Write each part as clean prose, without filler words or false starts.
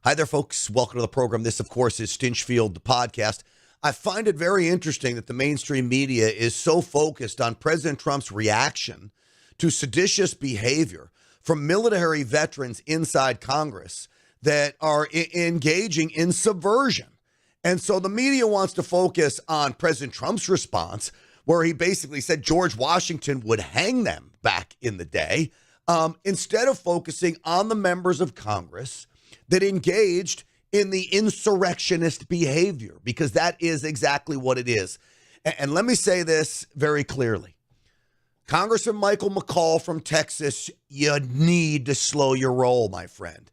Hi there, folks. Welcome to the program. This, of course, is Stinchfield, the podcast. I find it very interesting that the mainstream media is so focused on President Trump's reaction to seditious behavior from military veterans inside Congress that are engaging in subversion. And so the media wants to focus on President Trump's response, where he basically said George Washington would hang them back in the day, instead of focusing on the members of Congress that engaged in the insurrectionist behavior, because that is exactly what it is. And let me say this very clearly. Congressman Michael McCaul from Texas, you need to slow your roll, my friend.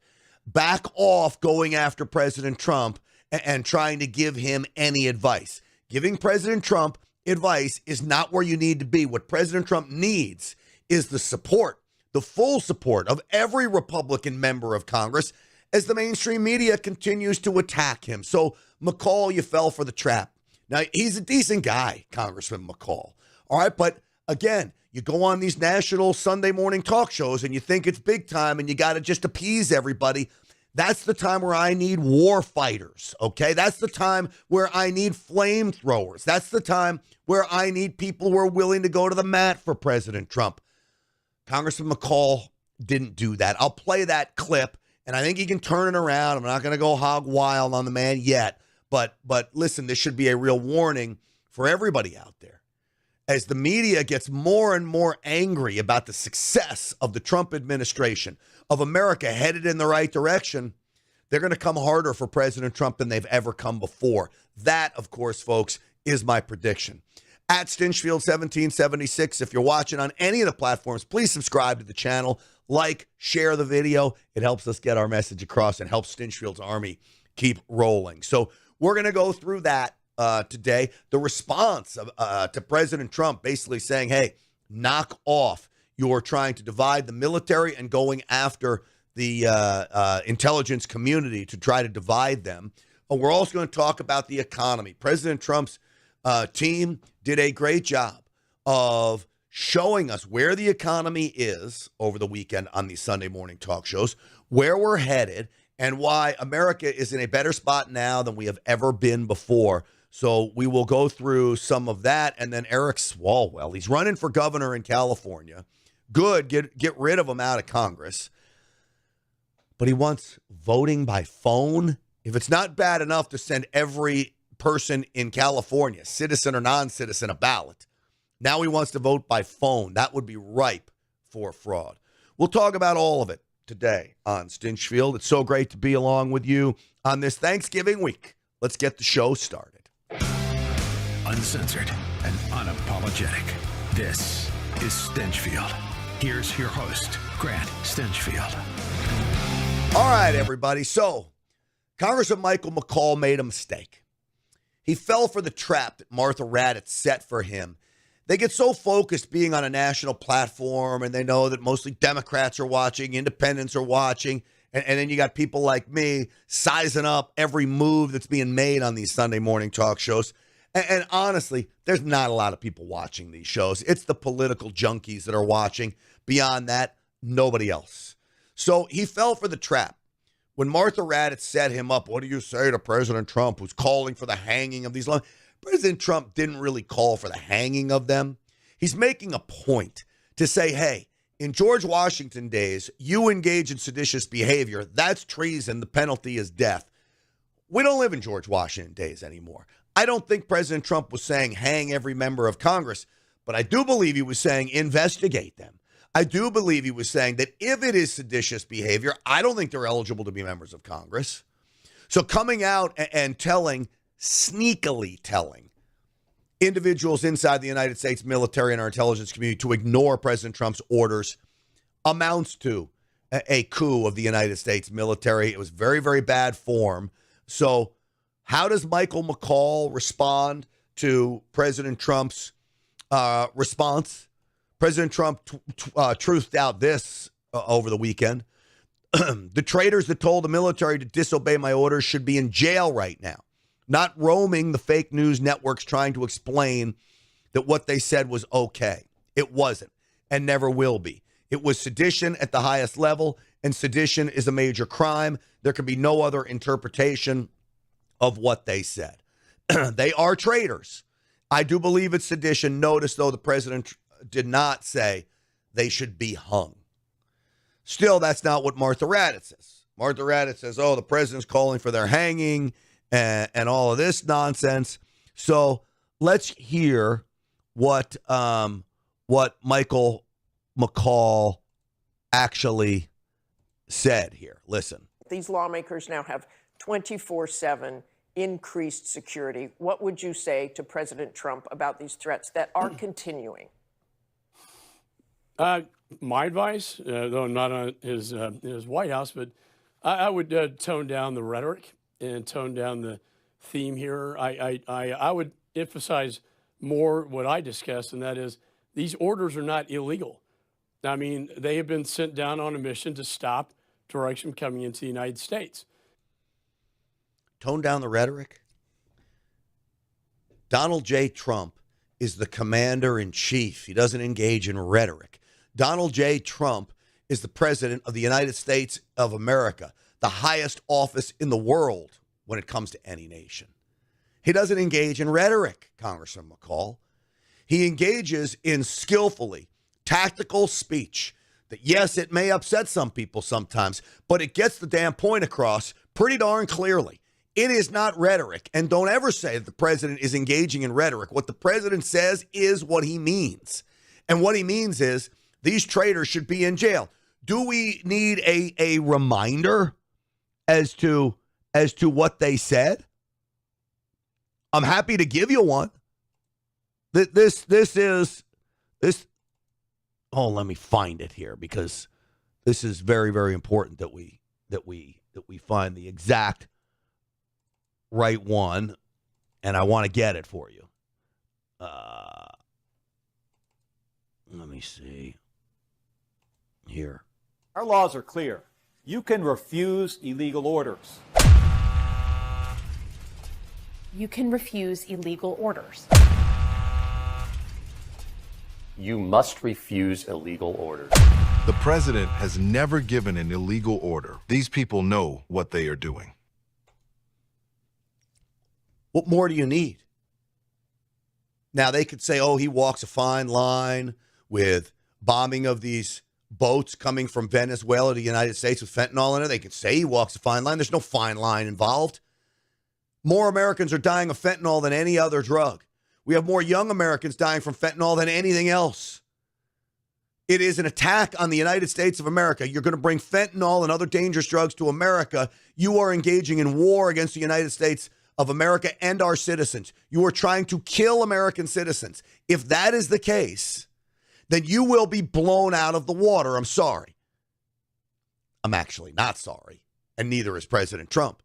Back off going after President Trump and trying to give him any advice. Giving President Trump advice is not where you need to be. What President Trump needs is the support, the full support of every Republican member of Congress as the mainstream media continues to attack him. So, McCaul, you fell for the trap. Now, he's a decent guy, Congressman McCaul. All right, but again, you go on these national Sunday morning talk shows and you think it's big time and you got to just appease everybody. That's the time where I need war fighters, okay? That's the time where I need flamethrowers. That's the time where I need people who are willing to go to the mat for President Trump. Congressman McCaul didn't do that. I'll play that clip, and I think he can turn it around. I'm not going to go hog wild on the man yet, but listen, this should be a real warning for everybody out there. As the media gets more and more angry about the success of the Trump administration, of America headed in the right direction, they're going to come harder for President Trump than they've ever come before. That, of course, folks, is my prediction. At Stinchfield1776, if you're watching on any of the platforms, please subscribe to the channel, like, share the video. It helps us get our message across and helps Stinchfield's army keep rolling. So we're going to go through that today. The response to President Trump basically saying, hey, knock off. You're trying to divide the military and going after the intelligence community to try to divide them. And we're also going to talk about the economy. President Trump's team did a great job of showing us where the economy is over the weekend on these Sunday morning talk shows, where we're headed, and why America is in a better spot now than we have ever been before. So we will go through some of that. And then Eric Swalwell, he's running for governor in California. Good, get rid of him out of Congress. But he wants voting by phone. If it's not bad enough to send every person in California, citizen or non-citizen, a ballot, now he wants to vote by phone. That would be ripe for fraud. We'll talk about all of it today on Stinchfield. It's so great to be along with you on this Thanksgiving week. Let's get the show started. Uncensored and unapologetic. This is Stinchfield. Here's your host, Grant Stinchfield. All right, everybody. So, Congressman Michael McCaul made a mistake. He fell for the trap that Martha Raddatz set for him. They get so focused being on a national platform, and they know that mostly Democrats are watching, independents are watching, and then you got people like me sizing up every move that's being made on these Sunday morning talk shows. And honestly, there's not a lot of people watching these shows. It's the political junkies that are watching. Beyond that, nobody else. So he fell for the trap. When Martha Raddatz set him up, what do you say to President Trump, who's calling for the hanging of these laws? President Trump didn't really call for the hanging of them. He's making a point to say, hey, in George Washington days, you engage in seditious behavior. That's treason. The penalty is death. We don't live in George Washington days anymore. I don't think President Trump was saying hang every member of Congress, but I do believe he was saying investigate them. I do believe he was saying that if it is seditious behavior, I don't think they're eligible to be members of Congress. So coming out and sneakily telling individuals inside the United States military and our intelligence community to ignore President Trump's orders amounts to a coup of the United States military. It was very, very bad form. So how does Michael McCaul respond to President Trump's response? President Trump truthed out this over the weekend. The traitors that told the military to disobey my orders should be in jail right now, not roaming the fake news networks trying to explain that what they said was okay. It wasn't and never will be. It was sedition at the highest level, and sedition is a major crime. There can be no other interpretation of what they said. They are traitors. I do believe it's sedition. Notice, though, the president did not say they should be hung. Still, that's not what Martha Raddatz says. Martha Raddatz says, oh, the president's calling for their hanging and all of this nonsense. So let's hear what Michael McCaul actually said here. Listen. These lawmakers now have 24/7 increased security. What would you say to President Trump about these threats that are continuing? My advice, though I'm not on his White House, but I would tone down the rhetoric and tone down the theme here. I would emphasize more what I discussed, and that is these orders are not illegal. I mean, they have been sent down on a mission to stop drugs from coming into the United States. Tone down the rhetoric. Donald J. Trump is the commander-in-chief. He doesn't engage in rhetoric. Donald J. Trump is the president of the United States of America, the highest office in the world when it comes to any nation. He doesn't engage in rhetoric, Congressman McCaul. He engages in skillfully tactical speech that, yes, it may upset some people sometimes, but it gets the damn point across pretty darn clearly. It is not rhetoric. And don't ever say that the president is engaging in rhetoric. What the president says is what he means. And what he means is these traitors should be in jail. Do we need a reminder as to what they said? I'm happy to give you one. This. Oh, let me find it here, because this is very, very important that we find the exact right one, and I want to get it for you. Let me see here. Our laws are clear. You can refuse illegal orders. You can refuse illegal orders. You must refuse illegal orders. The president has never given an illegal order. These people know what they are doing. What more do you need? Now, they could say, oh, he walks a fine line with bombing of these boats coming from Venezuela to the United States with fentanyl in it. They could say he walks a fine line. There's no fine line involved. More Americans are dying of fentanyl than any other drug. We have more young Americans dying from fentanyl than anything else. It is an attack on the United States of America. You're going to bring fentanyl and other dangerous drugs to America. You are engaging in war against the United States of America and our citizens. You are trying to kill American citizens. If that is the case, then you will be blown out of the water. I'm sorry. I'm actually not sorry, and neither is President Trump.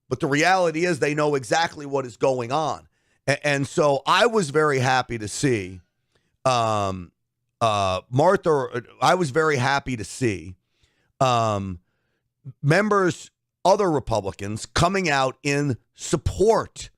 But the reality is they know exactly what is going on. And so I was very happy to see members, other Republicans coming out in support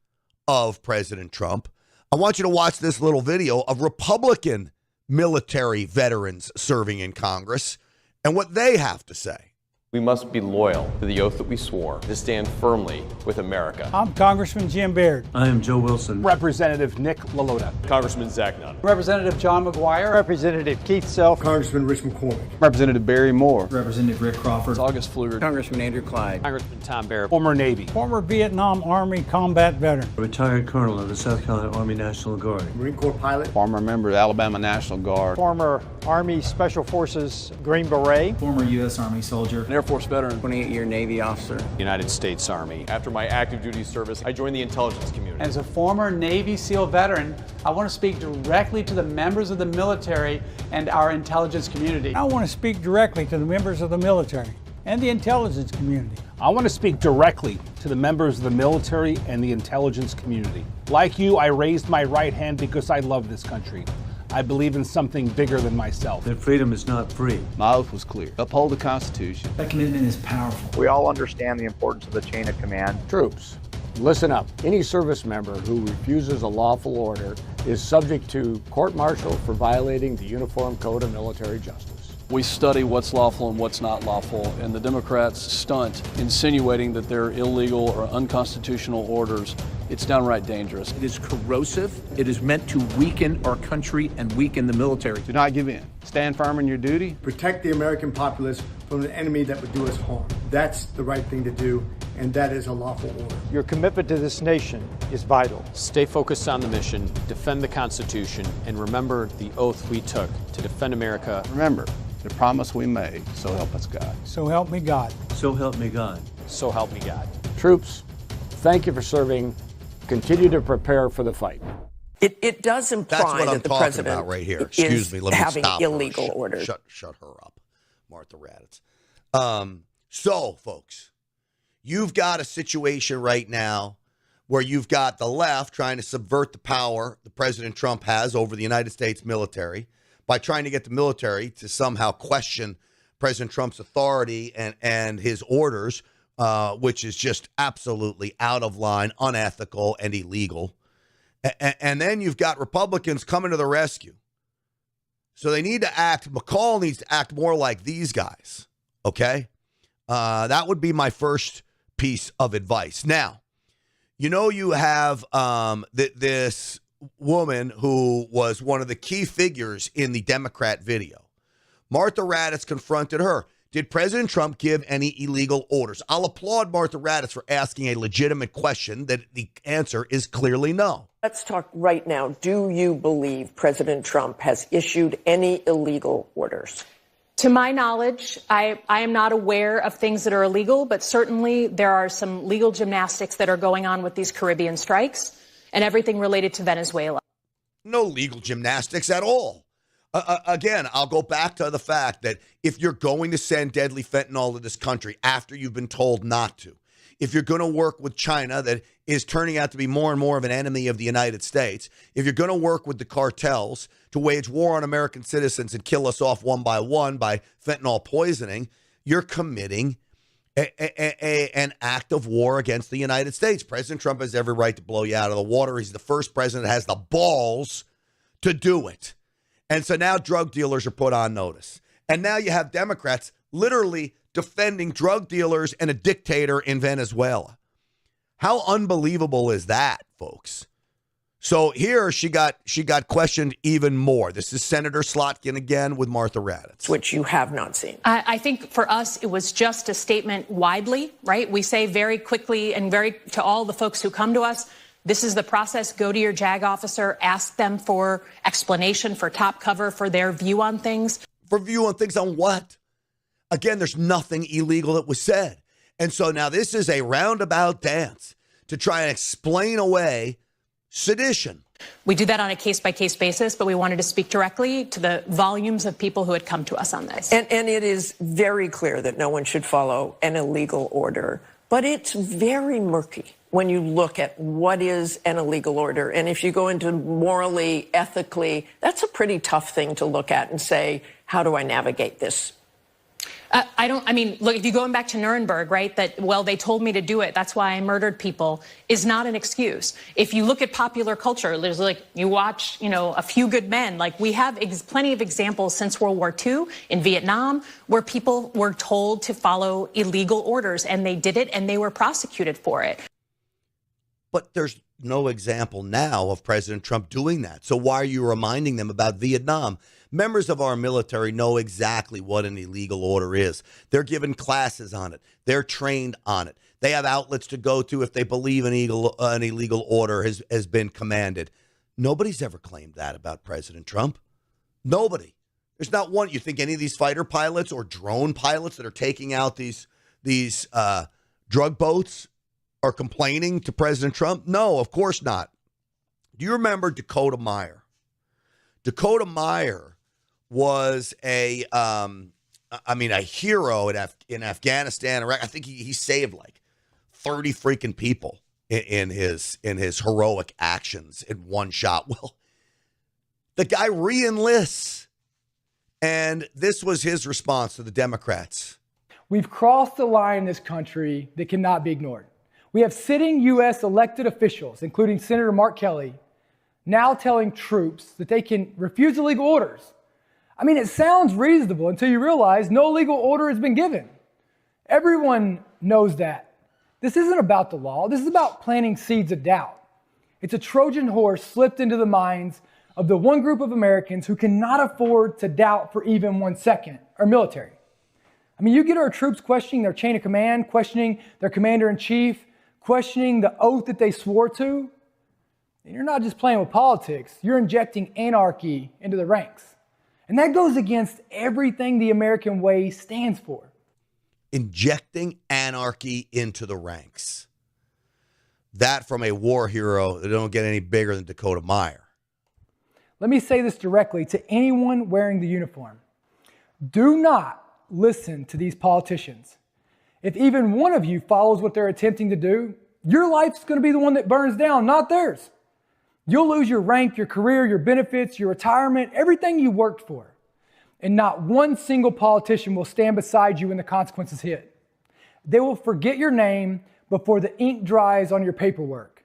of President Trump. I want you to watch this little video of Republican military veterans serving in Congress and what they have to say. We must be loyal to the oath that we swore to stand firmly with America. I'm Congressman Jim Baird. I am Joe Wilson. Representative Nick LaLota. Congressman Zach Nunn. Representative John McGuire. Representative Keith Self. Congressman Rich McCormick. Representative Barry Moore. Representative Rick Crawford. August Pfluger. Congressman Andrew Clyde. Congressman Tom Barrett. Former Navy. Former Vietnam Army combat veteran. Retired Colonel of the South Carolina Army National Guard. Marine Corps pilot. Former member of the Alabama National Guard. Former Army Special Forces Green Beret. Former U.S. Army soldier. An Air Force veteran. 28-year Navy officer. United States Army. After my active duty service, I joined the intelligence community. As a former Navy SEAL veteran, I want to speak directly to the members of the military and our intelligence community. I want to speak directly to the members of the military and the intelligence community. I want to speak directly to the members of the military and the intelligence community. Like you, I raised my right hand because I love this country. I believe in something bigger than myself. That freedom is not free. My oath was clear. Uphold the Constitution. That commitment is powerful. We all understand the importance of the chain of command. Troops, listen up. Any service member who refuses a lawful order is subject to court-martial for violating the Uniform Code of Military Justice. We study what's lawful and what's not lawful, and the Democrats stunt insinuating that they're illegal or unconstitutional orders. It's downright dangerous. It is corrosive. It is meant to weaken our country and weaken the military. Do not give in. Stand firm in your duty. Protect the American populace from an enemy that would do us harm. That's the right thing to do, and that is a lawful order. Your commitment to this nation is vital. Stay focused on the mission, defend the Constitution, and remember the oath we took to defend America. Remember the promise we made, so help us God. So help me God. So help me God. So help me God. Troops, thank you for serving. Continue to prepare for the fight. It does imply That's what I'm that the talking president about right here. Excuse me, let me having stop illegal her. orders. Shut her up, Martha Raddatz. So, folks, you've got a situation right now where you've got the left trying to subvert the power that President Trump has over the United States military by trying to get the military to somehow question President Trump's authority and his orders, which is just absolutely out of line, unethical, and illegal. And then you've got Republicans coming to the rescue. So they need to act, McCaul needs to act more like these guys, okay? That would be my first piece of advice. Now, you know you have this woman who was one of the key figures in the Democrat video. Martha Raddatz confronted her. Did President Trump give any illegal orders? I'll applaud Martha Raddatz for asking a legitimate question that the answer is clearly no. Let's talk right now. Do you believe President Trump has issued any illegal orders? To my knowledge, I am not aware of things that are illegal, but certainly there are some legal gymnastics that are going on with these Caribbean strikes and everything related to Venezuela. No legal gymnastics at all. Again, I'll go back to the fact that if you're going to send deadly fentanyl to this country after you've been told not to, if you're going to work with China that is turning out to be more and more of an enemy of the United States, if you're going to work with the cartels to wage war on American citizens and kill us off one by one by fentanyl poisoning, you're committing an act of war against the United States. President Trump has every right to blow you out of the water. He's the first president that has the balls to do it. And so now drug dealers are put on notice. And now you have Democrats literally defending drug dealers and a dictator in Venezuela. How unbelievable is that, folks? So here she got questioned even more. This is Senator Slotkin again with Martha Raddatz. Which you have not seen. I think for us, it was just a statement widely, right? We say very quickly and to all the folks who come to us, this is the process. Go to your JAG officer, ask them for explanation, for top cover, for their view on things. For view on things on what? Again, there's nothing illegal that was said. And so now this is a roundabout dance to try and explain away sedition. We do that on a case-by-case basis, but we wanted to speak directly to the volumes of people who had come to us on this. And it is very clear that no one should follow an illegal order, but it's very murky when you look at what is an illegal order. And if you go into morally, ethically, that's a pretty tough thing to look at and say, how do I navigate this? Look, if you're going back to Nuremberg, right, that, well, they told me to do it, that's why I murdered people, is not an excuse. If you look at popular culture, there's you watch, A Few Good Men, we have plenty of examples since World War II in Vietnam where people were told to follow illegal orders and they did it and they were prosecuted for it. But there's no example now of President Trump doing that. So why are you reminding them about Vietnam? Members of our military know exactly what an illegal order is. They're given classes on it. They're trained on it. They have outlets to go to if they believe an illegal order has been commanded. Nobody's ever claimed that about President Trump. Nobody. There's not one. You think any of these fighter pilots or drone pilots that are taking out these drug boats are complaining to President Trump? No, of course not. Do you remember Dakota Meyer? Dakota Meyer was a hero in Afghanistan. I think he saved 30 freaking people in his heroic actions in one shot. Well, the guy re-enlists, and this was his response to the Democrats. We've crossed the line in this country that cannot be ignored. We have sitting U.S. elected officials, including Senator Mark Kelly, now telling troops that they can refuse illegal orders. I mean, it sounds reasonable until you realize no legal order has been given. Everyone knows that. This isn't about the law. This is about planting seeds of doubt. It's a Trojan horse slipped into the minds of the one group of Americans who cannot afford to doubt for even 1 second, our military. I mean, you get our troops questioning their chain of command, questioning their commander-in-chief, questioning the oath that they swore to. And you're not just playing with politics, you're injecting anarchy into the ranks. And that goes against everything the American way stands for. Injecting anarchy into the ranks. That from a war hero that don't get any bigger than Dakota Meyer. Let me say this directly to anyone wearing the uniform. Do not listen to these politicians. If even one of you follows what they're attempting to do, your life's going to be the one that burns down, not theirs. You'll lose your rank, your career, your benefits, your retirement, everything you worked for. And not one single politician will stand beside you when the consequences hit. They will forget your name before the ink dries on your paperwork.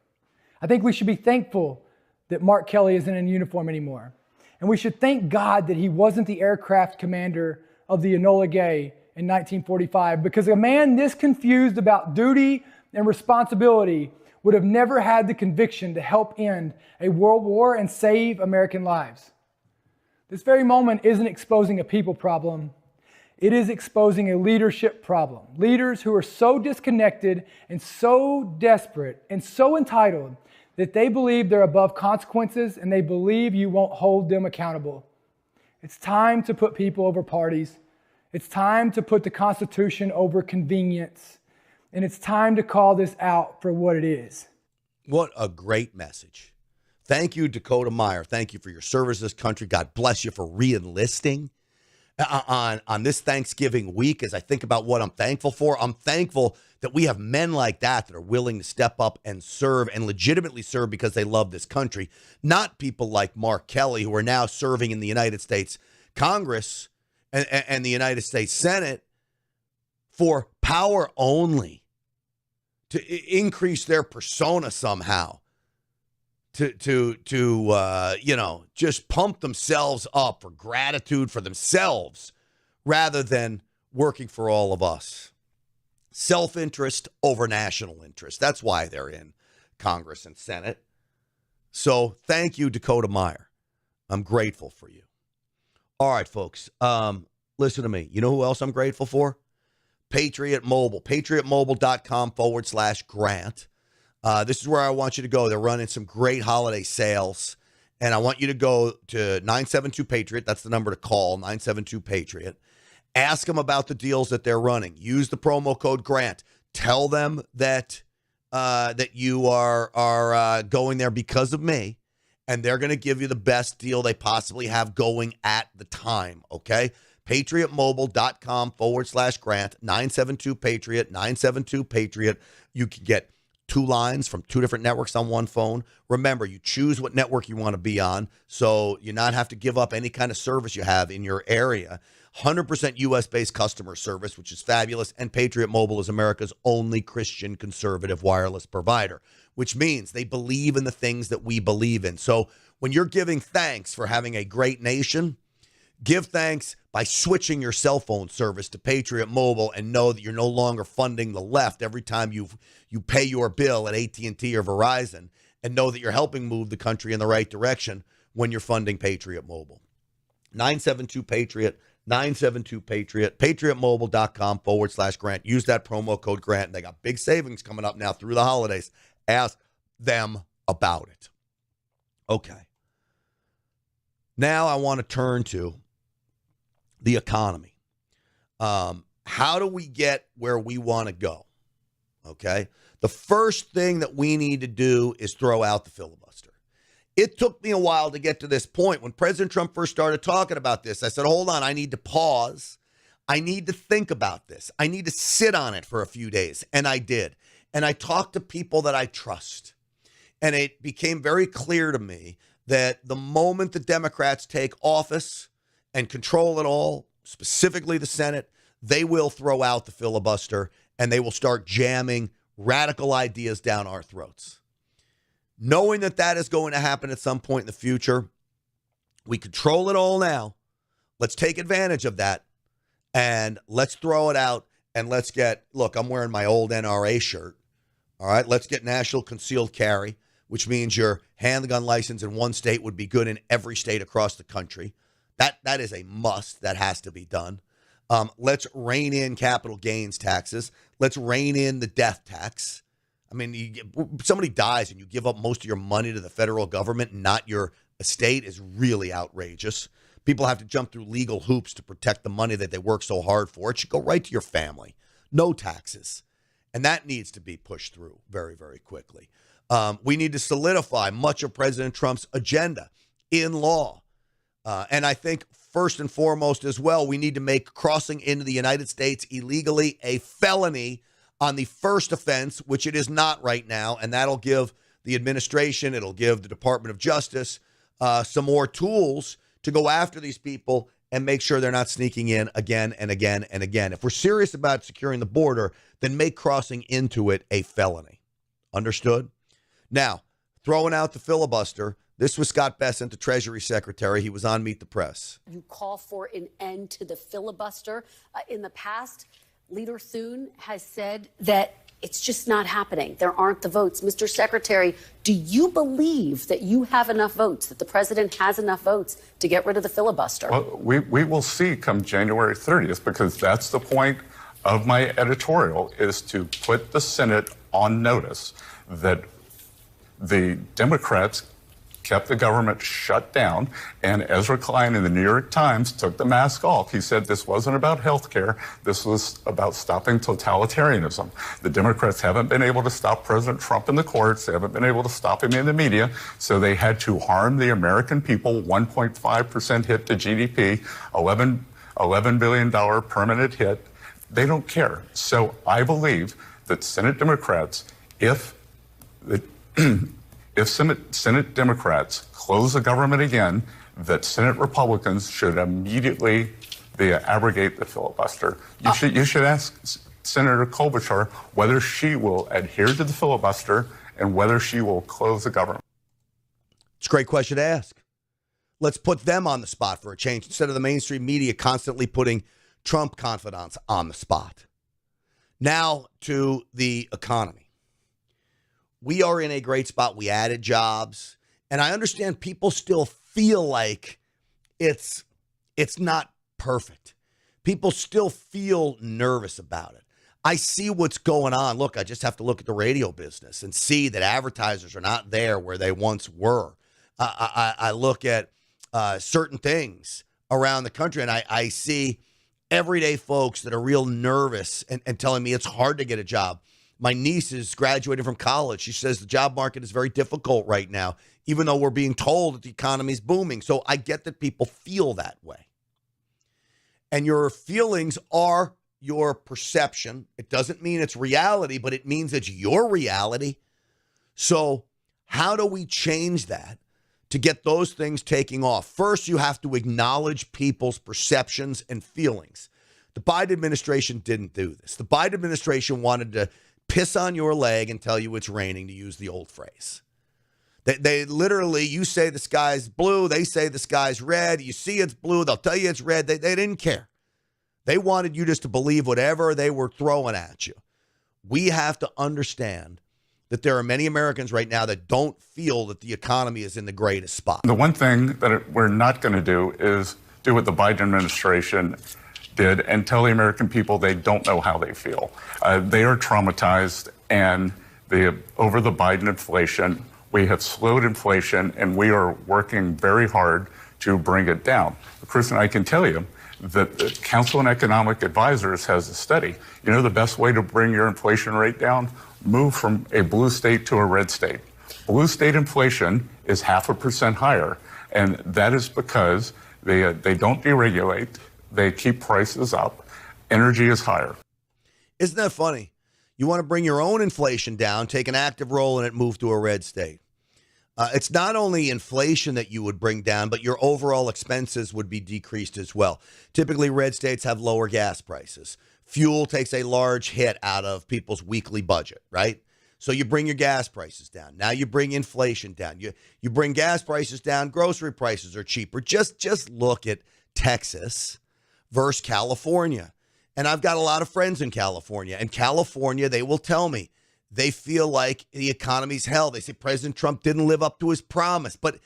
I think we should be thankful that Mark Kelly isn't in uniform anymore. And we should thank God that he wasn't the aircraft commander of the Enola Gay in 1945, because a man this confused about duty and responsibility would have never had the conviction to help end a world war and save American lives. This very moment isn't exposing a people problem. It is exposing a leadership problem. Leaders who are so disconnected and so desperate and so entitled that they believe they're above consequences and they believe you won't hold them accountable. It's time to put people over parties. It's time to put the Constitution over convenience. And it's time to call this out for what it is. What a great message. Thank you, Dakota Meyer. Thank you for your service to this country. God bless you for re-enlisting on this Thanksgiving week. As I think about what I'm thankful for, I'm thankful that we have men like that are willing to step up and serve and legitimately serve because they love this country. Not people like Mark Kelly, who are now serving in the United States Congress and the United States Senate for power only, to increase their persona somehow, to just pump themselves up for gratitude for themselves rather than working for all of us. Self-interest over national interest. That's why they're in Congress and Senate. So thank you, Dakota Meyer. I'm grateful for you. All right, folks. Listen to me. You know who else I'm grateful for? Patriot Mobile. PatriotMobile.com/Grant. This is where I want you to go. They're running some great holiday sales. And I want you to go to 972-PATRIOT. That's the number to call, 972-PATRIOT. Ask them about the deals that they're running. Use the promo code GRANT. Tell them that you are going there because of me, and they're going to give you the best deal they possibly have going at the time, okay? PatriotMobile.com/Grant, 972-PATRIOT, 972-PATRIOT. You can get 2 lines from 2 different networks on one phone. Remember, you choose what network you want to be on, so you not have to give up any kind of service you have in your area. 100% U.S.-based customer service, which is fabulous, and Patriot Mobile is America's only Christian conservative wireless provider, which means they believe in the things that we believe in. So when you're giving thanks for having a great nation, give thanks by switching your cell phone service to Patriot Mobile and know that you're no longer funding the left every time you pay your bill at AT&T or Verizon, and know that you're helping move the country in the right direction when you're funding Patriot Mobile. 972-PATRIOT, 972-PATRIOT, PatriotMobile.com/Grant. Use that promo code GRANT. And they got big savings coming up now through the holidays. Ask them about it. Okay. Now I want to turn to the economy. How do we get where we want to go? Okay. The first thing that we need to do is throw out the filibuster. It took me a while to get to this point. When President Trump first started talking about this, I said, hold on, I need to pause. I need to think about this. I need to sit on it for a few days. And I did. And I talked to people that I trust. And it became very clear to me that the moment the Democrats take office and control it all, specifically the Senate, they will throw out the filibuster and they will start jamming radical ideas down our throats. Knowing that that is going to happen at some point in the future, we control it all now. Let's take advantage of that and let's throw it out and let's get, look, I'm wearing my old NRA shirt. All right, let's get national concealed carry, which means your handgun license in one state would be good in every state across the country. That is a must. That has to be done. Let's rein in capital gains taxes. Let's rein in the death tax. I mean, somebody dies and you give up most of your money to the federal government, not your estate, is really outrageous. People have to jump through legal hoops to protect the money that they work so hard for. It should go right to your family. No taxes. And that needs to be pushed through very, very quickly. We need to solidify much of President Trump's agenda in law. And I think first and foremost as well, we need to make crossing into the United States illegally a felony on the first offense, which it is not right now. And that'll give the administration, it'll give the Department of Justice some more tools to go after these people and make sure they're not sneaking in again and again and again. If we're serious about securing the border, then make crossing into it a felony. Understood? Now, throwing out the filibuster, this was Scott Bessent, the Treasury Secretary. He was on Meet the Press. You call for an end to the filibuster. In the past, Leader Thune has said that it's just not happening. There aren't the votes. Mr. Secretary, do you believe that you have enough votes, that the president has enough votes to get rid of the filibuster? Well, we will see come January 30th, because that's the point of my editorial, is to put the Senate on notice that the Democrats kept the government shut down, and Ezra Klein in the New York Times took the mask off. He said this wasn't about health care. This was about stopping totalitarianism. The Democrats haven't been able to stop President Trump in the courts. They haven't been able to stop him in the media. So they had to harm the American people. 1.5% hit to GDP, $11 billion permanent hit. They don't care. So I believe that Senate Democrats, if Senate Democrats close the government again, that Senate Republicans should immediately abrogate the filibuster. You should ask Senator Klobuchar whether she will adhere to the filibuster and whether she will close the government. It's a great question to ask. Let's put them on the spot for a change instead of the mainstream media constantly putting Trump confidants on the spot. Now to the economy. We are in a great spot. We added jobs. And I understand people still feel like it's not perfect. People still feel nervous about it. I see what's going on. Look, I just have to look at the radio business and see that advertisers are not there where they once were. I look at certain things around the country, and I see everyday folks that are real nervous and telling me it's hard to get a job. My niece is graduating from college. She says the job market is very difficult right now, even though we're being told that the economy is booming. So I get that people feel that way. And your feelings are your perception. It doesn't mean it's reality, but it means it's your reality. So how do we change that to get those things taking off? First, you have to acknowledge people's perceptions and feelings. The Biden administration didn't do this. The Biden administration wanted to piss on your leg and tell you it's raining, to use the old phrase. They literally, you say the sky's blue, they say the sky's red, you see it's blue, they'll tell you it's red. They didn't care. They wanted you just to believe whatever they were throwing at you. We have to understand that there are many Americans right now that don't feel that the economy is in the greatest spot. The one thing that we're not going to do is do what the Biden administration did and tell the American people they don't know how they feel. They are traumatized, and over the Biden inflation, we have slowed inflation, and we are working very hard to bring it down. Kristen, I can tell you that the Council on Economic Advisors has a study. You know the best way to bring your inflation rate down? Move from a blue state to a red state. Blue state inflation is 0.5% higher, and that is because they don't deregulate. They keep prices up. Energy is higher. Isn't that funny? You want to bring your own inflation down, take an active role in it, move to a red state. It's not only inflation that you would bring down, but your overall expenses would be decreased as well. Typically, red states have lower gas prices. Fuel takes a large hit out of people's weekly budget, right? So you bring your gas prices down. Now you bring inflation down. You bring gas prices down, grocery prices are cheaper. Just look at Texas versus California. And I've got a lot of friends in California. And California, they will tell me, they feel like the economy's hell. They say President Trump didn't live up to his promise. But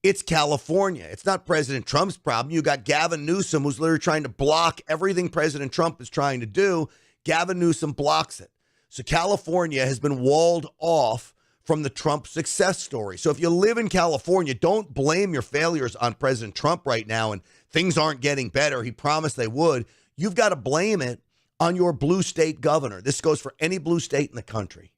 it's California. It's not President Trump's problem. You got Gavin Newsom, who's literally trying to block everything President Trump is trying to do. Gavin Newsom blocks it. So California has been walled off from the Trump success story. So if you live in California, don't blame your failures on President Trump right now and things aren't getting better. He promised they would. You've got to blame it on your blue state governor. This goes for any blue state in the country.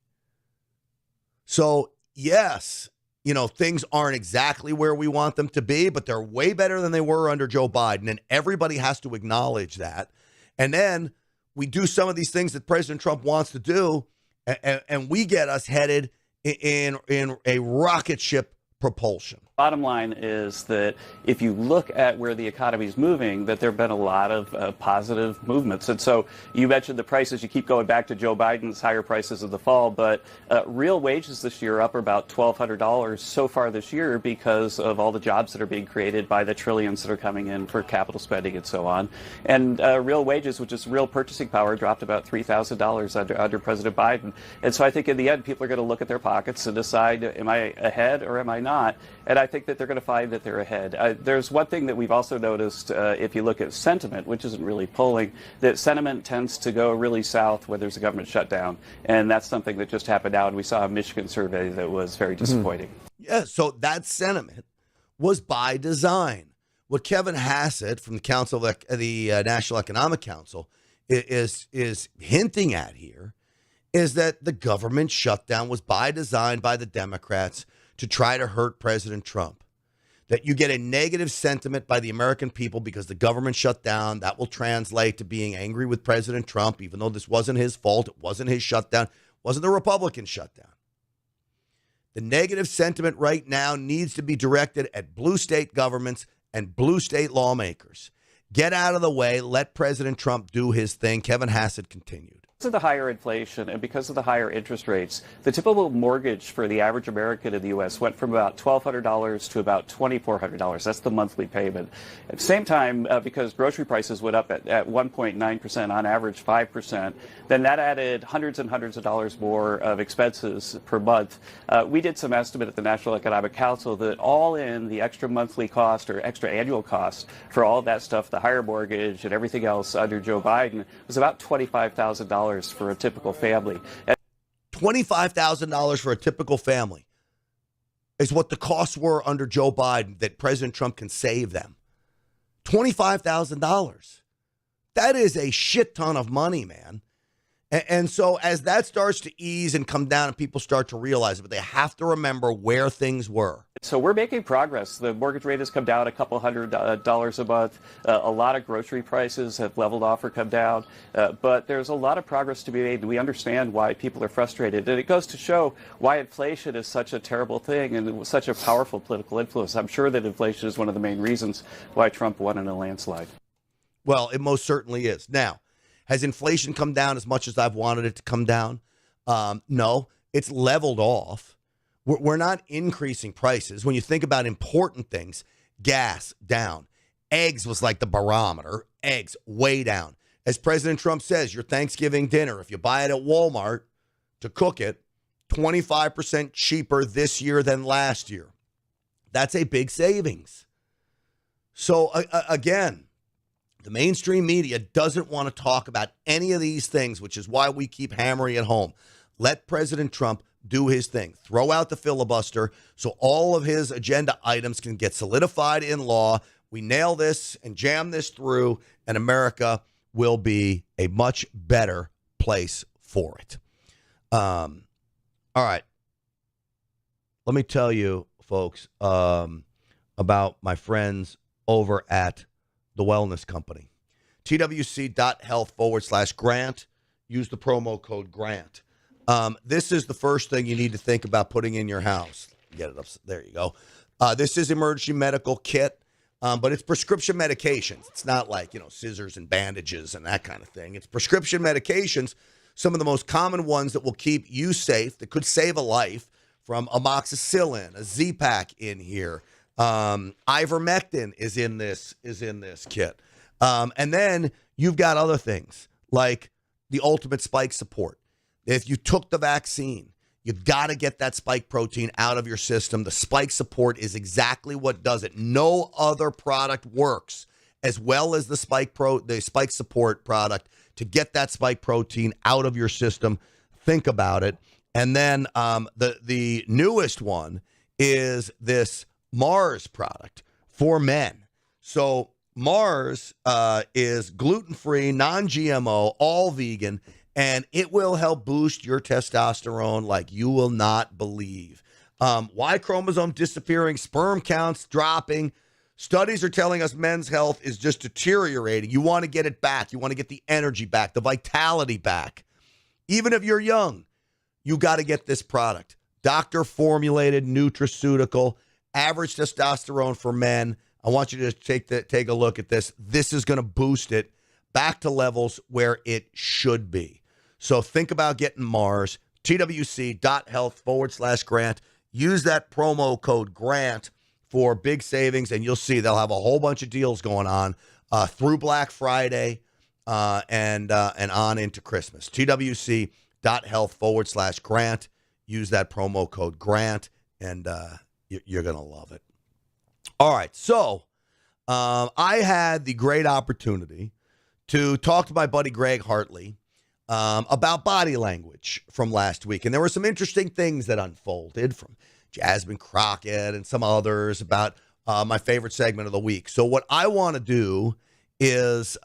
So, yes, things aren't exactly where we want them to be, but they're way better than they were under Joe Biden. And everybody has to acknowledge that. And then we do some of these things that President Trump wants to do, and we get us headed in a rocket ship propulsion. Bottom line is that if you look at where the economy is moving, that there have been a lot of positive movements. And so you mentioned the prices. You keep going back to Joe Biden's higher prices of the fall, but real wages this year are up about $1,200 so far this year because of all the jobs that are being created by the trillions that are coming in for capital spending and so on. And real wages, which is real purchasing power, dropped about $3,000 under President Biden. And so I think in the end, people are going to look at their pockets and decide, am I ahead or am I not? And I think that they're going to find that they're ahead. There's one thing that we've also noticed, if you look at sentiment, which isn't really polling, that sentiment tends to go really south when there's a government shutdown. And that's something that just happened now. And we saw a Michigan survey that was very disappointing. Yeah, so that sentiment was by design. What Kevin Hassett from the Council of the National Economic Council is hinting at here is that the government shutdown was by design by the Democrats to try to hurt President Trump. That you get a negative sentiment by the American people because the government shut down. That will translate to being angry with President Trump, even though this wasn't his fault. It wasn't his shutdown. It wasn't the Republican shutdown. The negative sentiment right now needs to be directed at blue state governments and blue state lawmakers. Get out of the way. Let President Trump do his thing. Kevin Hassett continued. Because of the higher inflation and because of the higher interest rates, the typical mortgage for the average American in the U.S. went from about $1,200 to about $2,400. That's the monthly payment. At the same time, because grocery prices went up at 1.9%, on average 5%, then that added hundreds and hundreds of dollars more of expenses per month. We did some estimate at the National Economic Council that all in the extra monthly cost or extra annual cost for all of that stuff, the higher mortgage and everything else under Joe Biden, was about $25,000 for a typical family. $25,000 for a typical family is what the costs were under Joe Biden that President Trump can save them. $25,000. That is a shit ton of money, man. And so as that starts to ease and come down and people start to realize it, but they have to remember where things were. So we're making progress. The mortgage rate has come down a couple $100 a month. A lot of grocery prices have leveled off or come down. But there's a lot of progress to be made. We understand why people are frustrated. And it goes to show why inflation is such a terrible thing and such a powerful political influence. I'm sure that inflation is one of the main reasons why Trump won in a landslide. Well, it most certainly is. Now, has inflation come down as much as I've wanted it to come down? No, it's leveled off. We're not increasing prices. When you think about important things, gas down. Eggs was like the barometer. Eggs way down. As President Trump says, your Thanksgiving dinner, if you buy it at Walmart to cook it, 25% cheaper this year than last year. That's a big savings. So again, the mainstream media doesn't want to talk about any of these things, which is why we keep hammering it home. Let President Trump do his thing. Throw out the filibuster so all of his agenda items can get solidified in law. We nail this and jam this through, and America will be a much better place for it. All right. Let me tell you, folks, about my friends over at the Wellness Company. TWC.health/grant. Use the promo code GRANT. This is the first thing you need to think about putting in your house. Get it up. There you go. This is emergency medical kit, but it's prescription medications. It's not like, scissors and bandages and that kind of thing. It's prescription medications, some of the most common ones that will keep you safe, that could save a life, from amoxicillin, a Z-Pack in here, Ivermectin is in this kit. And then you've got other things like the ultimate spike support. If you took the vaccine, you've got to get that spike protein out of your system. The spike support is exactly what does it. No other product works as well as the spike support product to get that spike protein out of your system. Think about it. And then the newest one is this Mars product for men. So Mars is gluten-free, non-GMO, all vegan, and it will help boost your testosterone like you will not believe. Y chromosome disappearing, sperm counts dropping. Studies are telling us men's health is just deteriorating. You want to get it back. You want to get the energy back, the vitality back. Even if you're young, you got to get this product. Doctor-formulated nutraceutical, average testosterone for men. I want you to take a look at this. This is going to boost it back to levels where it should be. So think about getting Mars, twc.health/grant. Use that promo code GRANT for big savings, and you'll see they'll have a whole bunch of deals going on through Black Friday and on into Christmas. twc.health/grant. Use that promo code GRANT, and you're going to love it. All right, so I had the great opportunity to talk to my buddy Greg Hartley about body language from last week. And there were some interesting things that unfolded from Jasmine Crockett and some others about my favorite segment of the week. So what I want to do is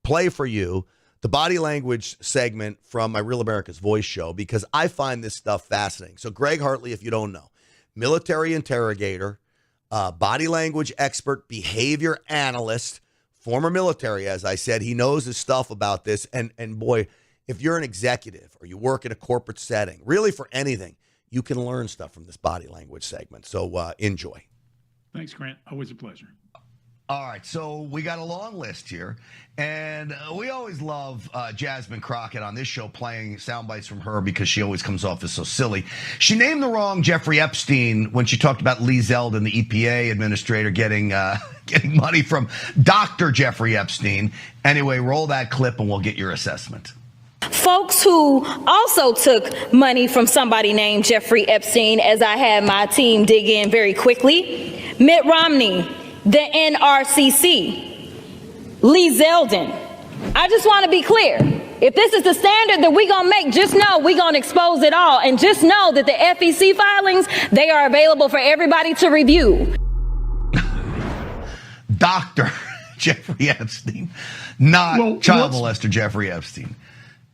play for you the body language segment from my Real America's Voice show, because I find this stuff fascinating. So Greg Hartley, if you don't know, military interrogator, body language expert, behavior analyst, former military, as I said. He knows his stuff about this. And boy, if you're an executive or you work in a corporate setting, really for anything, you can learn stuff from this body language segment. So enjoy. Thanks, Grant. Always a pleasure. All right, so we got a long list here, and we always love Jasmine Crockett on this show, playing sound bites from her because she always comes off as so silly. She named the wrong Jeffrey Epstein when she talked about Lee Zeldin, the EPA administrator, getting money from Dr. Jeffrey Epstein. Anyway, roll that clip and we'll get your assessment. Folks who also took money from somebody named Jeffrey Epstein, as I had my team dig in very quickly: Mitt Romney, the NRCC, Lee Zeldin. I just want to be clear. If this is the standard that we're going to make, just know we're going to expose it all. And just know that the FEC filings, they are available for everybody to review. Dr. Jeffrey Epstein, not child molester Jeffrey Epstein.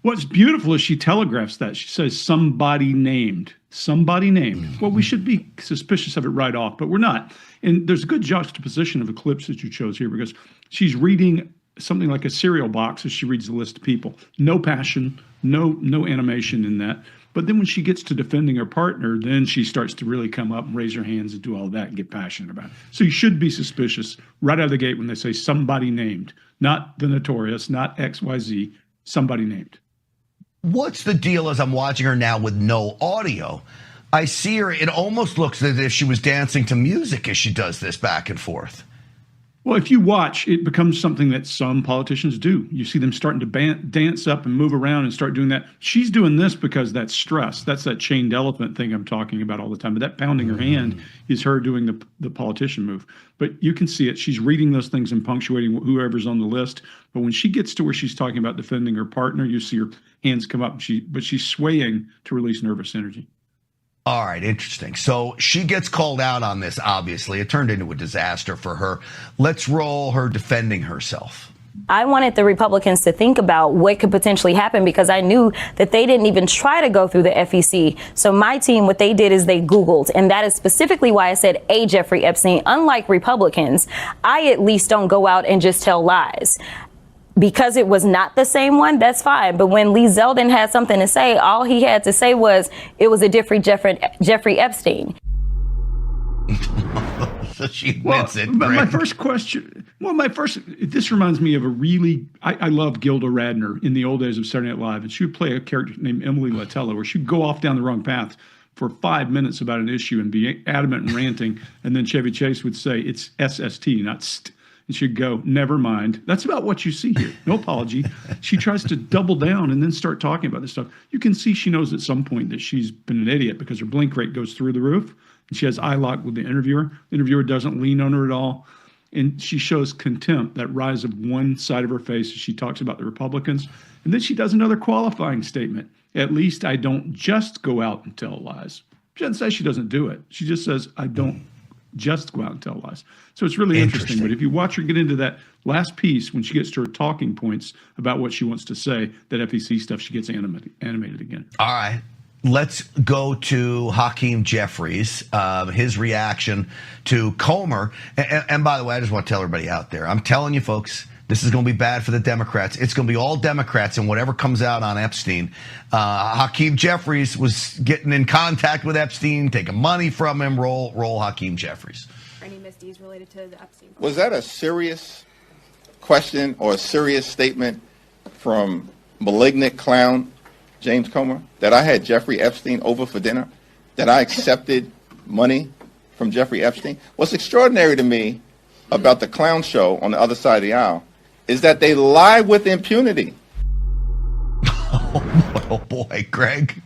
What's beautiful is she telegraphs that. She says somebody named. Somebody named. Well, we should be suspicious of it right off, but we're not. And there's a good juxtaposition of the clips that you chose here, because she's reading something like a cereal box as she reads the list of people. No passion, no animation in that. But then when she gets to defending her partner, then she starts to really come up and raise her hands and do all that and get passionate about it. So you should be suspicious right out of the gate when they say somebody named. Not the notorious, not XYZ, somebody named. What's the deal as I'm watching her now with no audio? I see her, it almost looks as if she was dancing to music as she does this back and forth. Well, if you watch, it becomes something that some politicians do. You see them starting to dance up and move around and start doing that. She's doing this because that's stress. That's that chained elephant thing I'm talking about all the time. But that pounding her hand is her doing the politician move. But you can see it. She's reading those things and punctuating whoever's on the list. But when she gets to where she's talking about defending her partner, you see her hands come up. But she's swaying to release nervous energy. All right, interesting. So she gets called out on this, obviously. It turned into a disaster for her. Let's roll her defending herself. I wanted the Republicans to think about what could potentially happen, because I knew that they didn't even try to go through the FEC. So my team, what they did is they Googled, and that is specifically why I said a Jeffrey Epstein. Unlike Republicans, I at least don't go out and just tell lies. Because it was not the same one, that's fine. But when Lee Zeldin had something to say, all he had to say was it was a different Jeffrey Epstein. So she admits it. But my first question, this reminds me of I love Gilda Radner in the old days of Saturday Night Live, and she would play a character named Emily Latella, where she'd go off down the wrong path. for 5 minutes about an issue and be adamant and ranting, and then Chevy Chase would say, it's SST, not ST. And she'd go, never mind. That's about what you see here. No apology. She tries to double down and then start talking about this stuff. You can see she knows at some point that she's been an idiot because her blink rate goes through the roof. And she has eye lock with the interviewer. The interviewer doesn't lean on her at all. And she shows contempt, that rise of one side of her face as she talks about the Republicans. And then she does another qualifying statement. At least I don't just go out and tell lies. She doesn't say she doesn't do it. She just says, I don't just go out and tell lies. So it's really interesting. But if you watch her get into that last piece, when she gets to her talking points about what she wants to say, that FEC stuff, she gets animated again. All right. Let's go to Hakeem Jeffries, his reaction to Comer. And by the way, I just want to tell everybody out there, I'm telling you folks, this is going to be bad for the Democrats. It's going to be all Democrats and whatever comes out on Epstein. Hakeem Jeffries was getting in contact with Epstein, taking money from him. Roll Hakeem Jeffries. Any misdeeds related to the Epstein? Was that a serious question or a serious statement from malignant clown James Comer, that I had Jeffrey Epstein over for dinner, that I accepted money from Jeffrey Epstein? What's extraordinary to me about the clown show on the other side of the aisle is that they lie with impunity. Oh boy, Greg.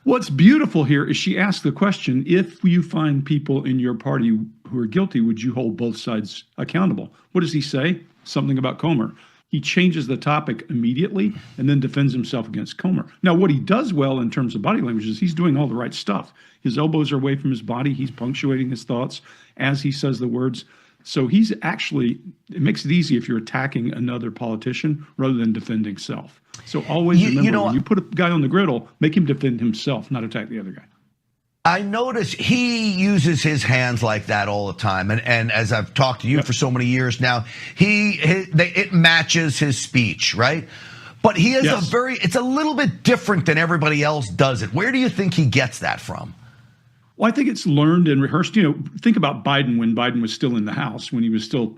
What's beautiful here is she asked the question, if you find people in your party who are guilty, would you hold both sides accountable? What does he say? Something about Comer. He changes the topic immediately and then defends himself against Comer. Now, what he does well in terms of body language is he's doing all the right stuff. His elbows are away from his body. He's punctuating his thoughts as he says the words. So he's actually, it makes it easy if you're attacking another politician rather than defending self. So always remember, when you put a guy on the griddle, make him defend himself, not attack the other guy. I notice he uses his hands like that all the time. And as I've talked to you for so many years now, it matches his speech, right? But he has it's a little bit different than everybody else does it. Where do you think he gets that from? Well, I think it's learned and rehearsed. You know, think about Biden when Biden was still in the House, when he was still,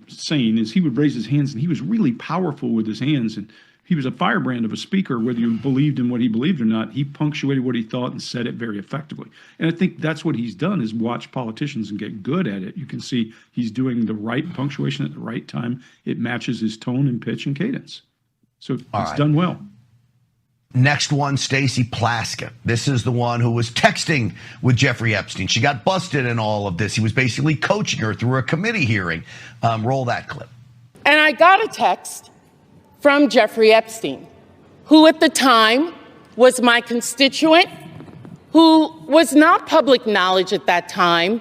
sane, is he would raise his hands and he was really powerful with his hands. And he was a firebrand of a speaker, whether you believed in what he believed or not. He punctuated what he thought and said it very effectively. And I think that's what he's done, is watch politicians and get good at it. You can see he's doing the right punctuation at the right time. It matches his tone and pitch and cadence. So it's done well. Next one, Stacey Plaskett. This is the one who was texting with Jeffrey Epstein. She got busted in all of this. He was basically coaching her through a committee hearing. Roll that clip. And I got a text from Jeffrey Epstein, who at the time was my constituent, who was not public knowledge at that time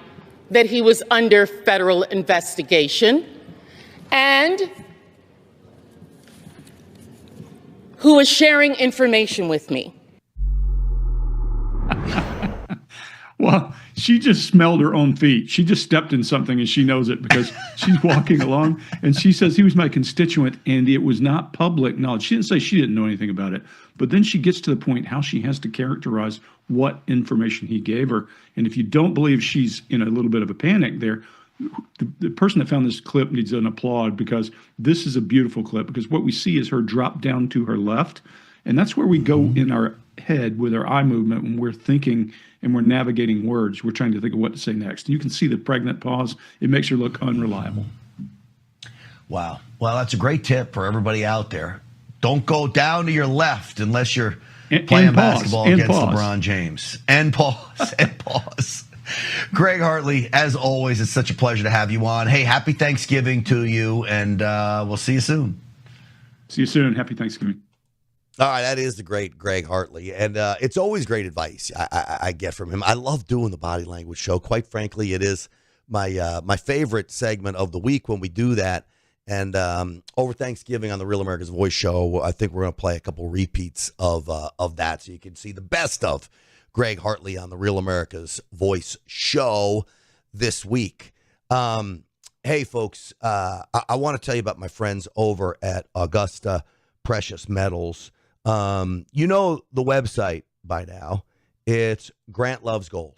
that he was under federal investigation, and who was sharing information with me. Well, she just smelled her own feet. She just stepped in something and she knows it because she's walking along and she says he was my constituent and it was not public knowledge. She didn't say she didn't know anything about it, but then she gets to the point how she has to characterize what information he gave her. And if you don't believe she's in a little bit of a panic there, the person that found this clip needs an applaud, because this is a beautiful clip, because what we see is her drop down to her left. And that's where we go in our head with our eye movement when we're thinking and we're navigating words. We're trying to think of what to say next. And you can see the pregnant pause. It makes her look unreliable. Wow. Well, that's a great tip for everybody out there. Don't go down to your left unless you're playing basketball against LeBron James. And pause. And pause. Greg Hartley, as always, it's such a pleasure to have you on. Hey, happy Thanksgiving to you, and we'll see you soon. See you soon. Happy Thanksgiving. All right, that is the great Greg Hartley, and it's always great advice I get from him. I love doing the body language show. Quite frankly, it is my favorite segment of the week when we do that. And over Thanksgiving on the Real America's Voice show, I think we're going to play a couple repeats of that so you can see the best of Greg Hartley on the Real America's Voice show this week. Hey, folks, I want to tell you about my friends over at Augusta Precious Metals. You know the website by now. It's Grant Loves Gold.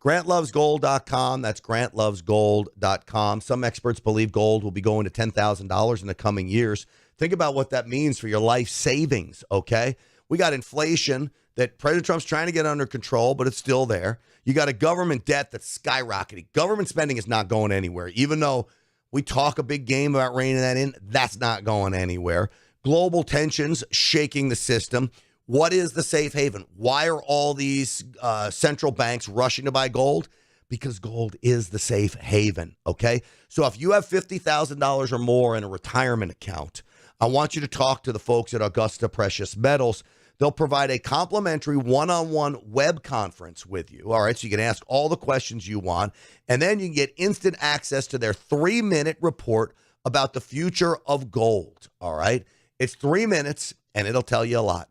GrantLovesGold.com. That's GrantLovesGold.com. Some experts believe gold will be going to $10,000 in the coming years. Think about what that means for your life savings, okay? We got inflation that President Trump's trying to get under control, but it's still there. You got a government debt that's skyrocketing. Government spending is not going anywhere. Even though we talk a big game about reining that in, that's not going anywhere. Global tensions shaking the system. What is the safe haven? Why are all these central banks rushing to buy gold? Because gold is the safe haven, okay? So if you have $50,000 or more in a retirement account, I want you to talk to the folks at Augusta Precious Metals. They'll provide a complimentary one-on-one web conference with you, all right? So you can ask all the questions you want, and then you can get instant access to their 3-minute report about the future of gold, all right? It's 3 minutes, and it'll tell you a lot.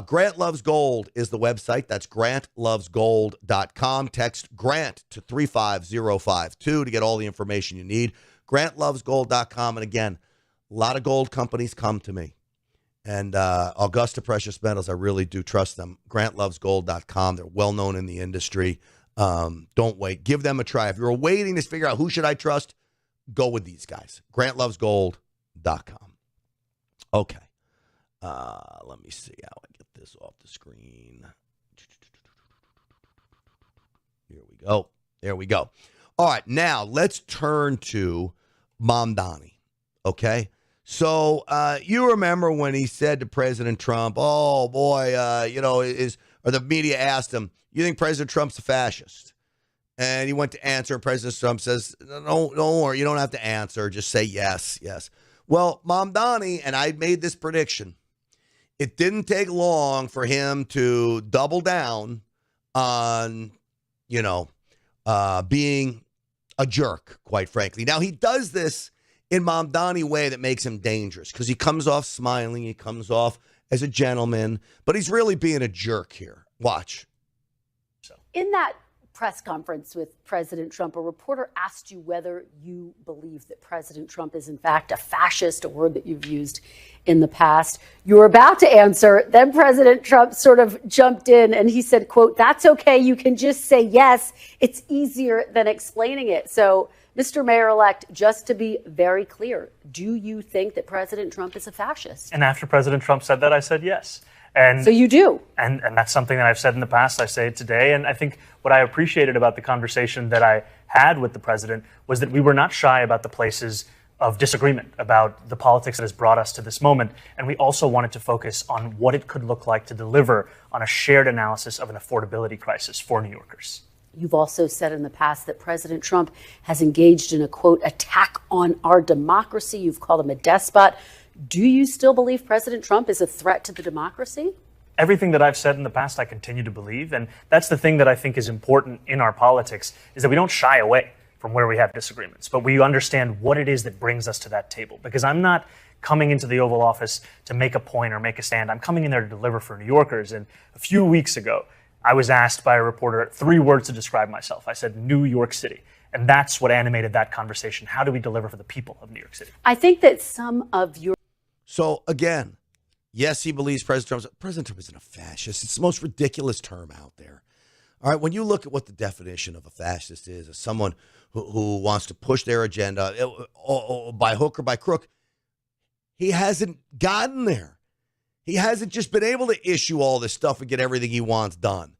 Grant Loves Gold is the website. That's grantlovesgold.com. Text GRANT to 35052 to get all the information you need. Grantlovesgold.com. And again, a lot of gold companies come to me. And Augusta Precious Metals, I really do trust them. Grantlovesgold.com. They're well known in the industry. Don't wait. Give them a try. If you're waiting to figure out who should I trust, go with these guys. Grantlovesgold.com. Okay. Let me see how I get this off the screen. Here we go. There we go. All right, now let's turn to Mamdani, okay? So you remember when he said to President Trump, oh, boy, or the media asked him, you think President Trump's a fascist? And he went to answer, and President Trump says, no, or you don't have to answer. Just say yes, yes. Well, Mamdani, and I made this prediction, it didn't take long for him to double down on, being a jerk, quite frankly. Now, he does this in Mamdani way that makes him dangerous because he comes off smiling. He comes off as a gentleman, but he's really being a jerk here. Watch. In that press conference with President Trump, a reporter asked you whether you believe that President Trump is in fact a fascist, a word that you've used in the past. You were about to answer, then President Trump sort of jumped in and he said, quote, that's okay, you can just say yes. It's easier than explaining it. So, Mr. Mayor-elect, just to be very clear, do you think that President Trump is a fascist? And after President Trump said that, I said yes. And so you do. And that's something that I've said in the past. I say it today. And I think what I appreciated about the conversation that I had with the president was that we were not shy about the places of disagreement, about the politics that has brought us to this moment. And we also wanted to focus on what it could look like to deliver on a shared analysis of an affordability crisis for New Yorkers. You've also said in the past that President Trump has engaged in a, quote, attack on our democracy. You've called him a despot. Do you still believe President Trump is a threat to the democracy? Everything that I've said in the past, I continue to believe. And that's the thing that I think is important in our politics, is that we don't shy away from where we have disagreements, but we understand what it is that brings us to that table. Because I'm not coming into the Oval Office to make a point or make a stand. I'm coming in there to deliver for New Yorkers. And a few weeks ago, I was asked by a reporter 3 words to describe myself. I said, New York City. And that's what animated that conversation. How do we deliver for the people of New York City? I think that some of your... So, again, yes, he believes President Trump isn't a fascist. It's the most ridiculous term out there. All right, when you look at what the definition of a fascist is, as someone who wants to push their agenda by hook or by crook, he hasn't gotten there. He hasn't just been able to issue all this stuff and get everything he wants done.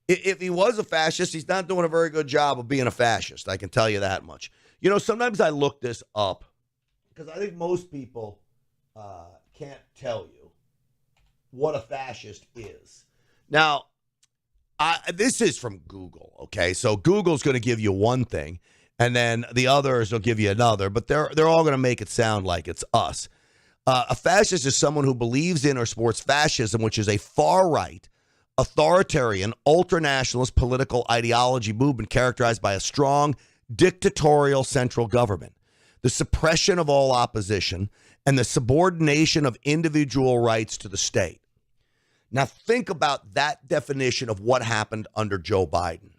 If he was a fascist, he's not doing a very good job of being a fascist. I can tell you that much. Sometimes I look this up because I think most people can't tell you what a fascist is. Now, this is from Google, okay? So Google's going to give you one thing, and then the others will give you another, but they're all going to make it sound like it's us. A fascist is someone who believes in or supports fascism, which is a far-right, authoritarian, ultranationalist political ideology movement characterized by a strong dictatorial central government, the suppression of all opposition, and the subordination of individual rights to the state. Now think about that definition of what happened under Joe Biden.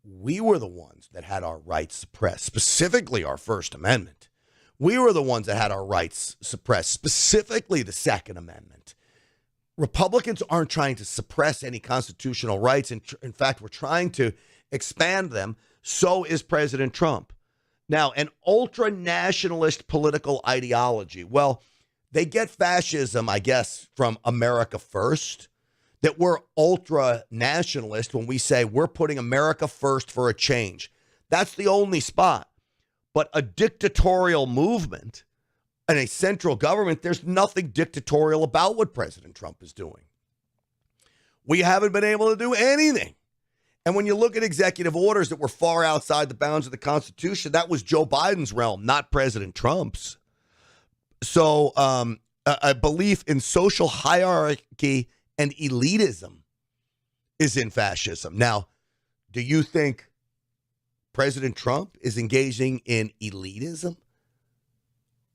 We were the ones that had our rights suppressed, specifically our First Amendment. We were the ones that had our rights suppressed, specifically the Second Amendment. Republicans aren't trying to suppress any constitutional rights. In fact, we're trying to expand them. So is President Trump. Now, an ultra-nationalist political ideology. Well, they get fascism, I guess, from America First. that we're ultra nationalist when we say we're putting America first for a change. That's the only spot. But a dictatorial movement and a central government, there's nothing dictatorial about what President Trump is doing. We haven't been able to do anything. And when you look at executive orders that were far outside the bounds of the Constitution, that was Joe Biden's realm, not President Trump's. So a belief in social hierarchy and elitism is in fascism. Now, do you think President Trump is engaging in elitism?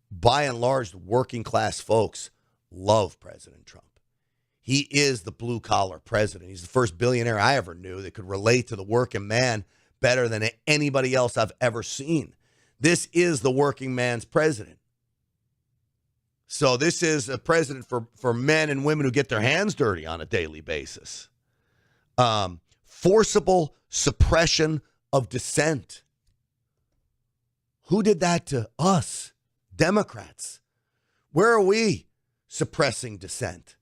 By and large, the working class folks love President Trump. He is the blue collar president. He's the first billionaire I ever knew that could relate to the working man better than anybody else I've ever seen. This is the working man's president. So this is a president for men and women who get their hands dirty on a daily basis. Forcible suppression of dissent. Who did that to us, Democrats? Where are we suppressing dissent?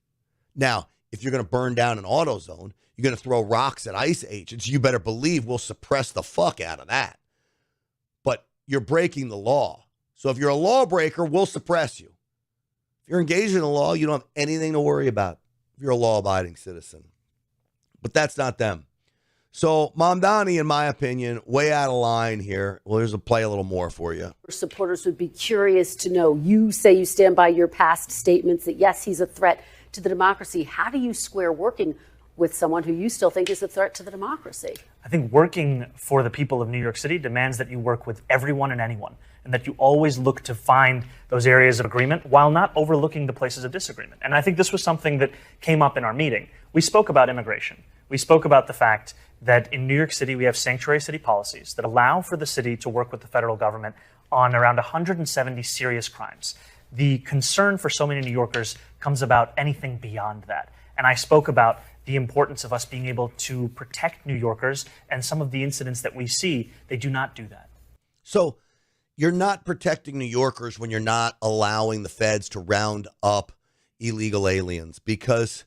Now, if you're going to burn down an AutoZone, you're going to throw rocks at ICE agents, you better believe we'll suppress the fuck out of that. But you're breaking the law. So if you're a lawbreaker, we'll suppress you. If you're engaged in the law, you don't have anything to worry about if you're a law-abiding citizen. But that's not them. So Mamdani, in my opinion, way out of line here. Well, here's a play a little more for you. Supporters would be curious to know, you say you stand by your past statements that, yes, he's a threat to the democracy. How do you square working with someone who you still think is a threat to the democracy? I think working for the people of New York City demands that you work with everyone and anyone, and that you always look to find those areas of agreement while not overlooking the places of disagreement. And I think this was something that came up in our meeting. We spoke about immigration. We spoke about the fact that in New York City, we have sanctuary city policies that allow for the city to work with the federal government on around 170 serious crimes. The concern for so many New Yorkers comes about anything beyond that. And I spoke about the importance of us being able to protect New Yorkers, and some of the incidents that we see, they do not do that. So you're not protecting New Yorkers when you're not allowing the feds to round up illegal aliens, because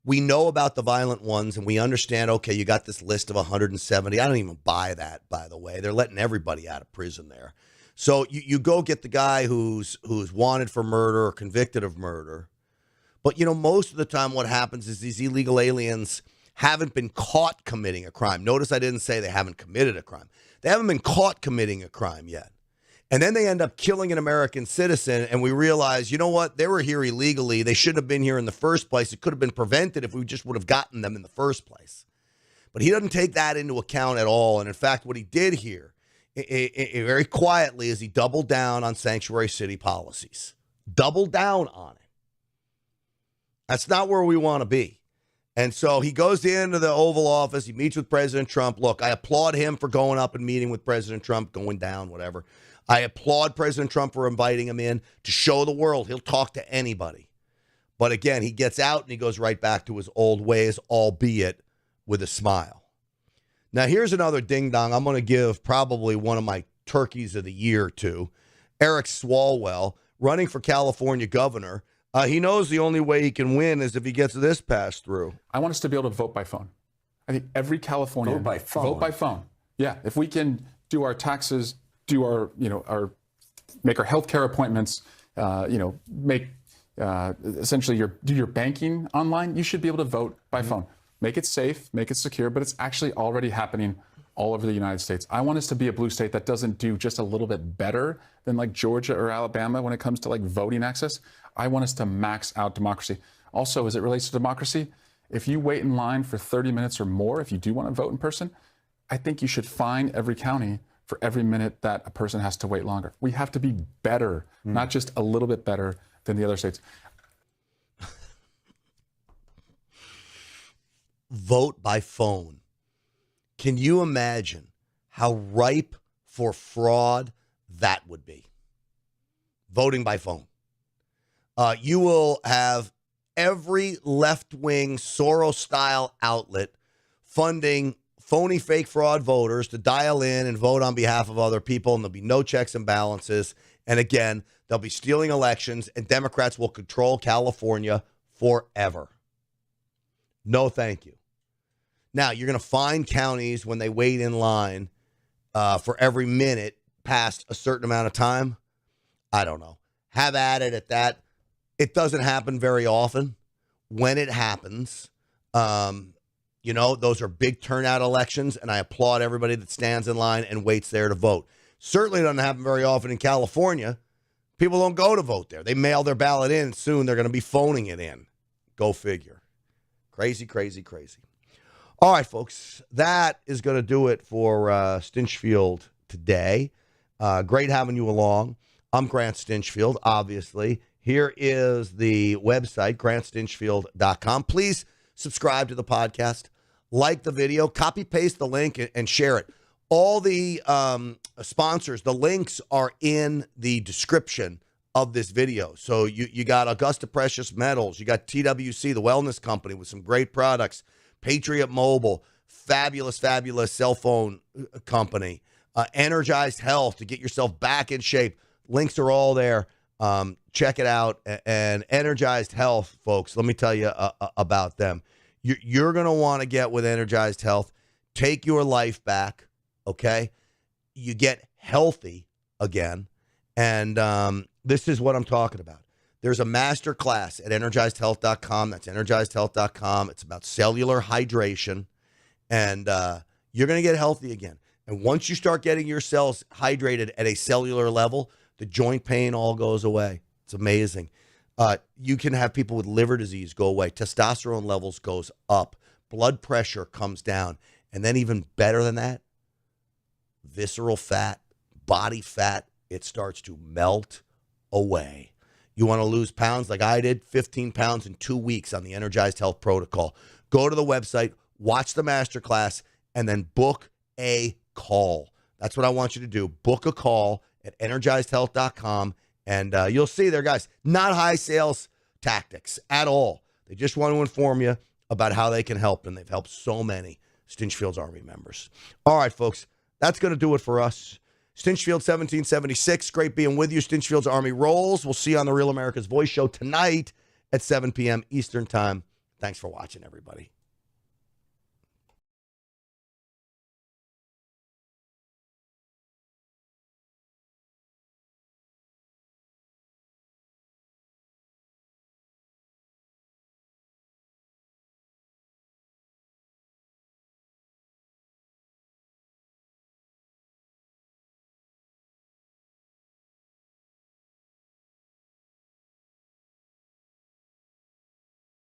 we know about the violent ones and we understand, okay, you got this list of 170. I don't even buy that, by the way. They're letting everybody out of prison there. So you go get the guy who's wanted for murder or convicted of murder. But, you know, most of the time what happens is these illegal aliens haven't been caught committing a crime. Notice I didn't say they haven't committed a crime. They haven't been caught committing a crime yet. And then they end up killing an American citizen, and we realize, you know what? They were here illegally. They shouldn't have been here in the first place. It could have been prevented if we just would have gotten them in the first place. But he doesn't take that into account at all. And in fact, what he did here, very quietly, is he doubled down on sanctuary city policies. Doubled down on it. That's not where we want to be. And so he goes into the Oval Office. He meets with President Trump. Look, I applaud him for going up and meeting with President Trump, going down, whatever. I applaud President Trump for inviting him in to show the world he'll talk to anybody. But again, he gets out and he goes right back to his old ways, albeit with a smile. Now, here's another ding-dong. I'm going to give probably one of my turkeys of the year to Eric Swalwell, running for California governor. He knows the only way he can win is if he gets this passed through. I want us to be able to vote by phone. I think every Californian vote by phone. Yeah, if we can do our taxes, do our make our healthcare appointments, make essentially do your banking online. You should be able to vote by phone. Make it safe, make it secure, but it's actually already happening all over the United States. I want us to be a blue state that doesn't do just a little bit better than like Georgia or Alabama when it comes to like voting access. I want us to max out democracy. Also, as it relates to democracy, if you wait in line for 30 minutes or more, if you do want to vote in person, I think you should fine every county for every minute that a person has to wait longer. We have to be better, not just a little bit better than the other states. Vote by phone. Can you imagine how ripe for fraud that would be? Voting by phone. You will have every left-wing Soros-style outlet funding phony, fake, fraud voters to dial in and vote on behalf of other people, and there'll be no checks and balances. And again, they'll be stealing elections, and Democrats will control California forever. No, thank you. Now, you're going to find counties when they wait in line for every minute past a certain amount of time. I don't know. Have at it at that. It doesn't happen very often. When it happens, those are big turnout elections, and I applaud everybody that stands in line and waits there to vote. Certainly doesn't happen very often in California. People don't go to vote there. They mail their ballot in. Soon they're going to be phoning it in. Go figure. Crazy, crazy, crazy. All right, folks, that is going to do it for Stinchfield today. Great having you along. I'm Grant Stinchfield, obviously. Here is the website, grantstinchfield.com. Please subscribe to the podcast, like the video, copy-paste the link, and share it. All the sponsors, the links are in the description of this video. So you got Augusta Precious Metals, you got TWC, the wellness company with some great products, Patriot Mobile, fabulous, fabulous cell phone company, Energized Health to get yourself back in shape. Links are all there. Check it out. And Energized Health, folks, let me tell you about them. You're going to want to get with Energized Health. Take your life back, okay? You get healthy again. And this is what I'm talking about. There's a master class at energizedhealth.com. That's energizedhealth.com. It's about cellular hydration. And you're going to get healthy again. And once you start getting your cells hydrated at a cellular level, the joint pain all goes away. It's amazing. You can have people with liver disease go away. Testosterone levels goes up. Blood pressure comes down. And then even better than that, visceral fat, body fat, it starts to melt away. You want to lose pounds like I did, 15 pounds in 2 weeks on the Energized Health Protocol. Go to the website, watch the masterclass, and then book a call. That's what I want you to do. Book a call at energizedhealth.com, and you'll see there, guys, not high sales tactics at all. They just want to inform you about how they can help, and they've helped so many Stinchfield's Army members. All right, folks, that's going to do it for us. Stinchfield 1776, great being with you. Stinchfield's Army rolls. We'll see you on the Real America's Voice show tonight at 7 p.m. Eastern Time. Thanks for watching, everybody.